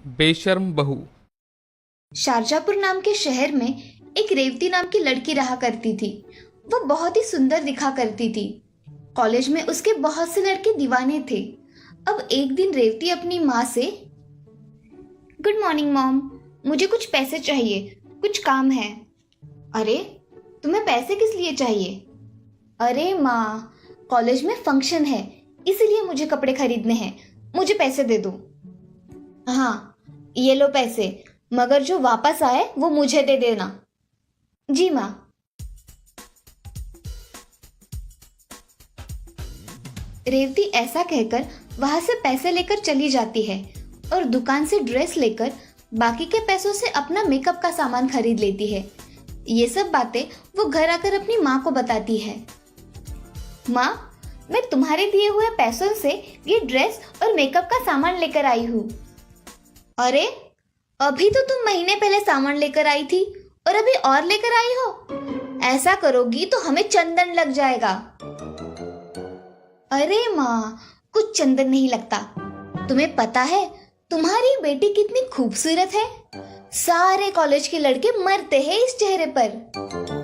बेशर्म बहू। शारजापुर नाम के शहर में एक रेवती नाम की लड़की रहा करती थी। वो बहुत ही सुंदर दिखा करती थी। कॉलेज में उसके बहुत से लड़के दीवाने थे। अब एक दिन रेवती अपनी माँ से, गुड मॉर्निंग मॉम, मुझे कुछ पैसे चाहिए, कुछ काम है। अरे, तुम्हें पैसे किस लिए चाहिए? अरे माँ, कॉलेज में फंक्शन है, इसीलिए मुझे कपड़े खरीदने हैं, मुझे पैसे दे दो। हाँ, ये लो पैसे, मगर जो वापस आए वो मुझे दे देना। जी माँ। रेवती ऐसा कहकर वहां से पैसे लेकर चली जाती है और दुकान से ड्रेस लेकर बाकी के पैसों से अपना मेकअप का सामान खरीद लेती है। ये सब बातें वो घर आकर अपनी माँ को बताती है। माँ, मैं तुम्हारे दिए हुए पैसों से ये ड्रेस और मेकअप का सामान लेकर आई हूँ। अरे, अभी तो तुम महीने पहले सामान लेकर आई थी और अभी और लेकर आई हो। ऐसा करोगी तो हमें चंदन लग जाएगा। अरे माँ, कुछ चंदन नहीं लगता। तुम्हें पता है तुम्हारी बेटी कितनी खूबसूरत है? सारे कॉलेज के लड़के मरते हैं इस चेहरे पर।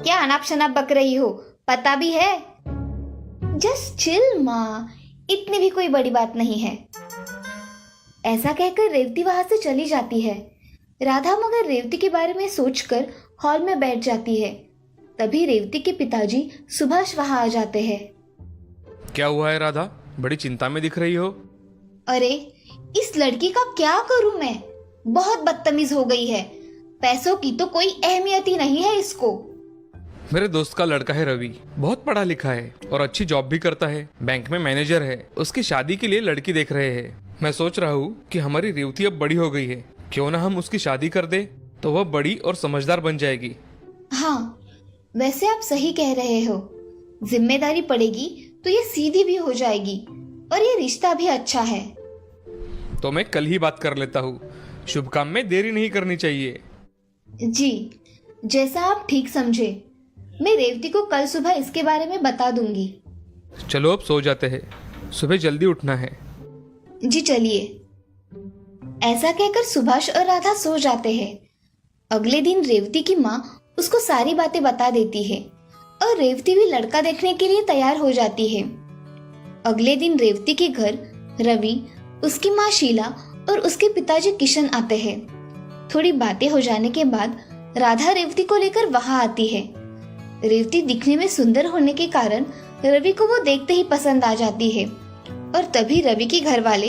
क्या अनाप शनाप बक रही हो? पता भी है। जस्ट चिल माँ, इतनी भी कोई बड़ी बात नहीं है। ऐसा कहकर रेवती वहां से चली जाती है। राधा मगर रेवती के बारे में सोचकर हॉल में बैठ जाती है। तभी रेवती के पिताजी सुभाष वहां आ जाते हैं। क्या हुआ है राधा, बड़ी चिंता में दिख रही हो? अरे, इस लड़की का क्या करूं मैं? बहुत बदतमीज हो गई है। पैसों की तो कोई अहमियत ही नहीं है इसको। मेरे दोस्त का लड़का है रवि, बहुत पढ़ा लिखा है और अच्छी जॉब भी करता है, बैंक में मैनेजर है। उसकी शादी के लिए लड़की देख रहे हैं। मैं सोच रहा हूँ कि हमारी रेवती अब बड़ी हो गई है, क्यों ना हम उसकी शादी कर दे, तो वह बड़ी और समझदार बन जाएगी। हाँ, वैसे आप सही कह रहे हो। जिम्मेदारी पड़ेगी तो ये सीधी भी हो जाएगी और ये रिश्ता भी अच्छा है। तो मैं कल ही बात कर लेता हूँ। शुभ काम में देरी नहीं करनी चाहिए। जी, जैसा आप ठीक समझे। मैं रेवती को कल सुबह इसके बारे में बता दूंगी। चलो अब सो जाते हैं, सुबह जल्दी उठना है। जी चलिए। ऐसा कहकर सुभाष और राधा सो जाते हैं। अगले दिन रेवती की माँ उसको सारी बातें बता देती है और रेवती भी लड़का देखने के लिए तैयार हो जाती है। अगले दिन रेवती के घर रवि, उसकी माँ शीला और उसके पिताजी किशन आते हैं। थोड़ी बातें हो जाने के बाद राधा रेवती को लेकर वहां आती है। रेवती दिखने में सुंदर होने के कारण रवि को वो देखते ही पसंद आ जाती है और तभी रवि के घर वाले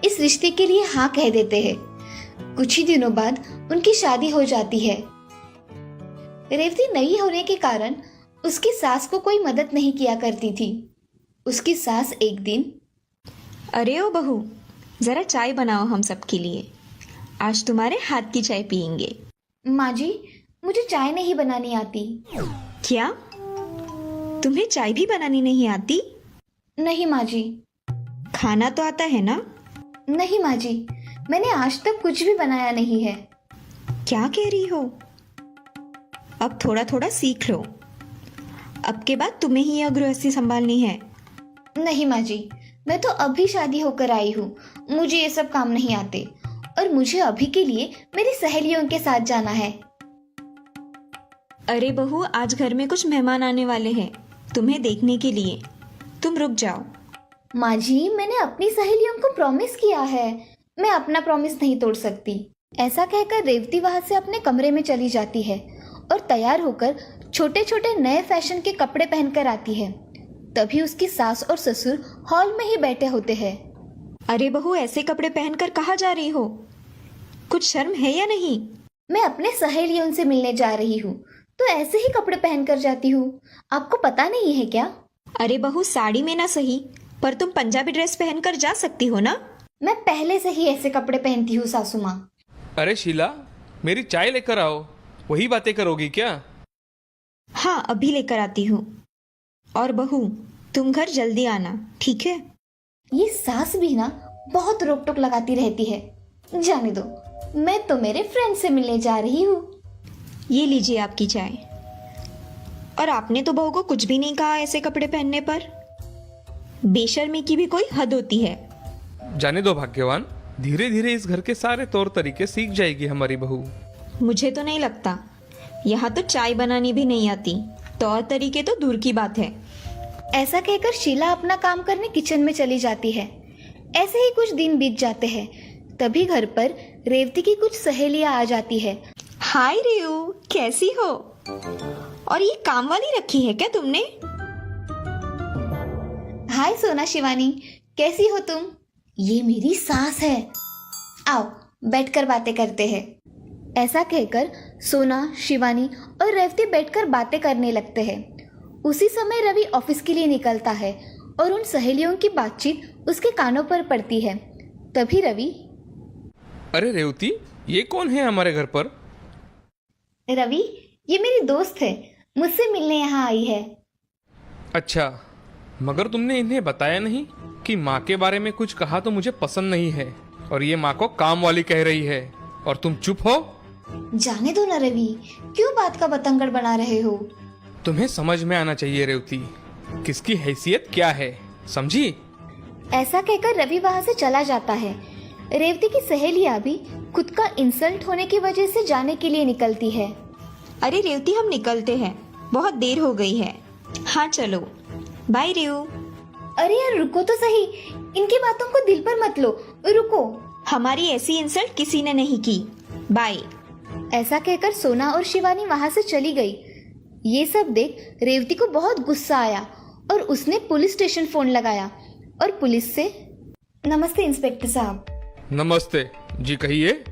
इस रिश्ते के लिए हाँ कह देते हैं। कुछ ही दिनों बाद उनकी शादी हो जाती है। रेवती नई होने के कारण उसकी सास को कोई मदद नहीं किया करती थी। उसकी सास एक दिन, अरे ओ बहू, जरा चाय बनाओ हम सबके लिए। आज तुम्हारे हाथ की चाय पियेंगे। माँ जी, मुझे चाय नहीं बनानी आती। क्या तुम्हें चाय भी बनानी नहीं आती? नहीं माँ जी। खाना तो आता है ना? नहीं माँ जी, मैंने आज तक कुछ भी बनाया नहीं है। क्या कह रही हो? अब थोड़ा थोड़ा सीख लो। अब के बाद तुम्हें ही यह गृहस्थी संभालनी है। नहीं माँ जी, मैं तो अभी शादी होकर आई हूँ, मुझे ये सब काम नहीं आते और मुझे अभी के लिए मेरी सहेलियों के साथ जाना है। अरे बहू, आज घर में कुछ मेहमान आने वाले हैं तुम्हें देखने के लिए। तुम रुक जाओ। माँ जी, मैंने अपनी सहेलियों को प्रॉमिस किया है, मैं अपना प्रॉमिस नहीं तोड़ सकती। ऐसा कहकर रेवती वहां से अपने कमरे में चली जाती है और तैयार होकर छोटे छोटे नए फैशन के कपड़े पहनकर आती है। तभी उसकी सास और ससुर हॉल में ही बैठे होते हैं। अरे बहू, ऐसे कपड़े पहनकर कहाँ जा रही हो? कुछ शर्म है या नहीं? मैं अपने सहेलियों से मिलने जा रही हूँ, तो ऐसे ही कपड़े पहनकर जाती हूँ। आपको पता नहीं है क्या? अरे बहू, साड़ी में ना सही, पर तुम पंजाबी ड्रेस पहनकर जा सकती हो ना? मैं पहले से ही ऐसे कपड़े पहनती हूँ सासू माँ। अरे शीला, मेरी चाय लेकर आओ। वही बातें करोगी क्या? हाँ, अभी लेकर आती हूँ। और बहू, तुम घर जल्दी आना, ठीक है? ये सास भी ना बहुत रोक टोक लगाती रहती है। जाने दो, मैं तो मेरे फ्रेंड से मिलने जा रही हूँ। ये लीजिए आपकी चाय। और आपने तो बहू को कुछ भी नहीं कहा ऐसे कपड़े पहनने पर। बेशर्मी की भी कोई हद होती है। जाने दो भाग्यवान, धीरे धीरे इस घर के सारे तौर तरीके सीख जाएगी हमारी बहू। मुझे तो नहीं लगता। यहाँ तो चाय बनानी भी नहीं आती, तौर तरीके तो दूर की बात है। ऐसा कहकर शीला अपना काम करने किचन में चली जाती है। ऐसे ही कुछ दिन बीत जाते हैं। तभी घर पर रेवती की कुछ सहेलियां आ जाती है। हाय रेऊ, कैसी हो? और ये काम वाली रखी है क्या तुमने? हाय सोना शिवानी, कैसी हो तुम? ये मेरी सास है। आओ बैठकर बातें करते हैं। ऐसा कहकर सोना, शिवानी और रेवती बैठकर बातें करने लगते हैं। उसी समय रवि ऑफिस के लिए निकलता है और उन सहेलियों की बातचीत उसके कानों पर पड़ती है। तभी रवि, अरे रेवती, ये कौन है हमारे घर पर? रवि ये मेरी दोस्त है, मुझसे मिलने यहाँ आई है। अच्छा, मगर तुमने इन्हें बताया नहीं कि माँ के बारे में कुछ कहा तो मुझे पसंद नहीं है, और ये माँ को काम वाली कह रही है और तुम चुप हो। जाने दो ना रवि, क्यों बात का बतंगड़ बना रहे हो? तुम्हें समझ में आना चाहिए रेवती, किसकी हैसियत क्या है, समझी? ऐसा कहकर रवि वहाँ से चला जाता है। रेवती की सहेलियां भी खुद का इंसल्ट होने की वजह से जाने के लिए निकलती है। अरे रेवती, हम निकलते हैं, बहुत देर हो गई है। हाँ चलो, बाय रेऊ। अरे यार रुको तो सही, इनकी बातों को दिल पर मत लो, रुको। हमारी ऐसी इंसल्ट किसी ने नहीं की, बाय। ऐसा कहकर सोना और शिवानी वहाँ से चली गई। ये सब देख रेवती को बहुत गुस्सा आया और उसने पुलिस स्टेशन फोन लगाया और पुलिस से, नमस्ते इंस्पेक्टर साहब। नमस्ते जी, कहिए।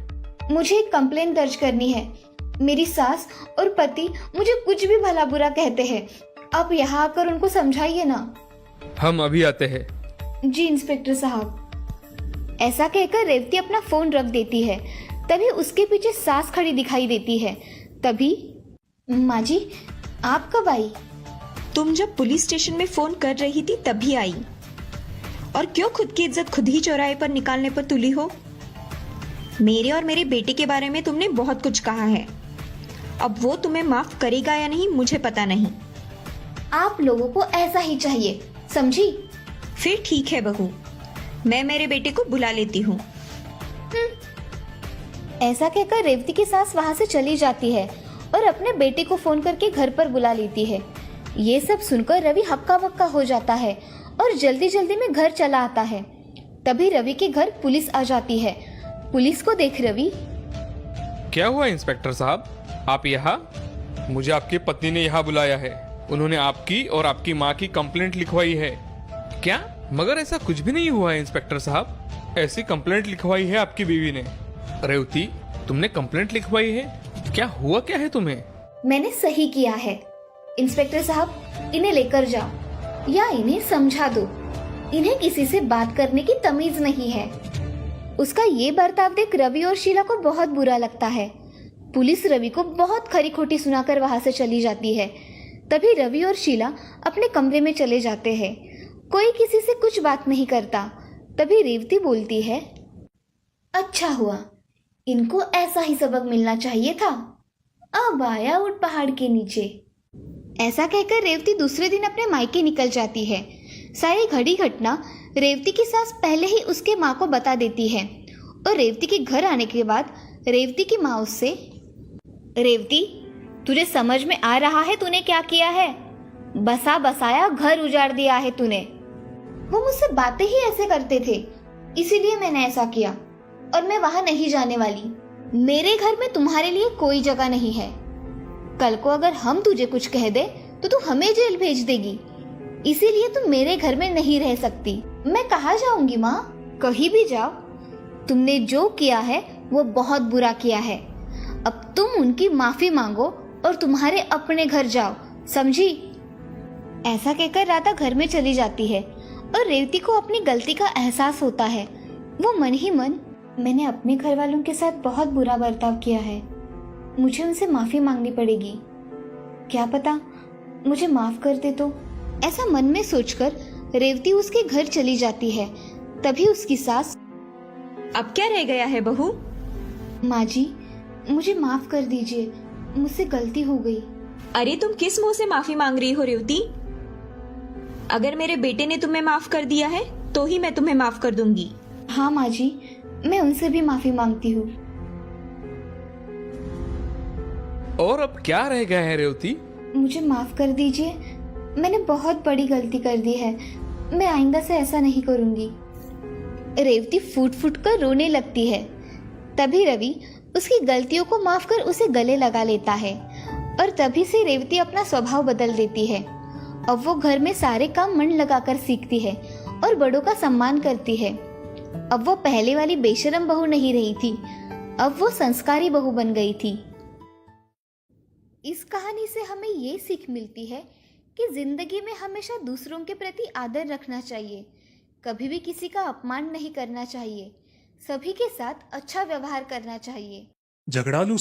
मुझे एक कंप्लेंट दर्ज करनी है। मेरी सास और पति मुझे कुछ भी भला बुरा कहते हैं। आप यहाँ आकर उनको समझाइए ना। हम अभी आते हैं। जी इंस्पेक्टर साहब। ऐसा कहकर रेवती अपना फोन रख देती है। तभी उसके पीछे सास खड़ी दिखाई देती है। तभी, माँ जी आप कब आई? तुम जब पुलिस स्टेशन में फोन कर रही थी तभी आई। और क्यों खुद की इज्जत खुद ही चौराहे पर निकालने पर तुली हो? मेरे और मेरे बेटे के बारे में तुमने बहुत कुछ कहा है। अब वो तुम्हें माफ करेगा या नहीं मुझे पता नहीं। आप लोगों को ऐसा ही चाहिए, समझी? फिर ठीक है बहू, मैं मेरे बेटे को बुला लेती हूँ। ऐसा कहकर रेवती की सास वहाँ से चली जाती है और अपने बेटे को फोन करके घर पर बुला लेती है। ये सब सुनकर रवि हक्का बक्का हो जाता है और जल्दी जल्दी में घर चला आता है। तभी रवि के घर पुलिस आ जाती है। पुलिस को देख रवि, क्या हुआ इंस्पेक्टर साहब, आप यहाँ? मुझे आपकी पत्नी ने यहाँ बुलाया है। उन्होंने आपकी और आपकी माँ की कंप्लेंट लिखवाई है। क्या? मगर ऐसा कुछ भी नहीं हुआ है इंस्पेक्टर साहब। ऐसी कंप्लेंट लिखवाई है आपकी बीवी ने। रेवती, तुमने कंप्लेंट लिखवाई है? क्या हुआ क्या है तुम्हें? मैंने सही किया है। इंस्पेक्टर साहब इन्हें लेकर जाओ या इन्हें समझा दो। इन्हें किसी से बात करने की तमीज नहीं है। उसका ये बर्ताव देख रवि और शीला को बहुत बुरा लगता है। पुलिस रवि को बहुत खरी खोटी सुनाकर वहां से चली जाती है। तभी रवि और शीला अपने कमरे में चले जाते हैं। कोई किसी से कुछ बात नहीं करता। तभी रेवती बोलती है, अच्छा हुआ, इनको ऐसा ही सबक मिलना चाहिए था। अब आया ऊंट पहाड़ के नीचे। ऐसा कहकर रेवती दूसरे दिन अपने मायके निकल जाती है। सारी घड़ी घटना रेवती की सास पहले ही उसके माँ को बता देती है और रेवती के घर आने के बाद रेवती की माँ उससे, रेवती तुझे समझ में आ रहा है तूने क्या किया है? बसा बसाया घर उजाड़ दिया है तूने। वो मुझसे बातें ही ऐसे करते थे, इसीलिए मैंने ऐसा किया और मैं वहां नहीं जाने वाली। मेरे घर में तुम्हारे लिए कोई जगह नहीं है। कल को अगर हम तुझे कुछ कह दे तो तू हमें जेल भेज देगी। इसीलिए तुम मेरे घर में नहीं रह सकती। मैं कहाँ जाऊंगी माँ? कहीं भी जाओ। तुमने जो किया है वो बहुत बुरा किया है। अब तुम उनकी माफी मांगो और तुम्हारे अपने घर जाओ, समझी? ऐसा कहकर राधा घर में चली जाती है और रेवती को अपनी गलती का एहसास होता है। वो मन ही मन, मैंने अपने घर वालों के साथ बहुत बुरा बर्ताव किया है, मुझे उनसे माफी मांगनी पड़ेगी। क्या पता मुझे माफ कर दे तो। ऐसा मन में सोचकर रेवती उसके घर चली जाती है। तभी उसकी सास, अब क्या रह गया है बहू? माँ जी मुझे माफ कर दीजिए, मुझसे गलती हो गई। अरे तुम किस मुंह से माफी मांग रही हो रेवती? अगर मेरे बेटे ने तुम्हें माफ कर दिया है तो ही मैं तुम्हें माफ कर दूंगी। हाँ माँ जी, मैं उनसे भी माफी मांगती हूँ। और अब क्या रह गया है रेवती? मुझे माफ कर दीजिए, मैंने बहुत बड़ी गलती कर दी है। मैं आइंदा से ऐसा नहीं करूंगी। रेवती फूट फूट कर रोने लगती है। तभी रवि उसकी गलतियों को माफ कर उसे गले लगा लेता है और तभी से रेवती अपना स्वभाव बदल देती है। अब वो घर में सारे काम मन लगाकर सीखती है और बड़ों का सम्मान करती है। अब वो पहले वाली बेशरम बहू नहीं रही थी, अब वो संस्कारी बहू बन गई थी। इस कहानी से हमें ये सीख मिलती है कि जिंदगी में हमेशा दूसरों के प्रति आदर रखना चाहिए, कभी भी किसी का अपमान नहीं करना चाहिए, सभी के साथ अच्छा व्यवहार करना चाहिए। झगड़ालू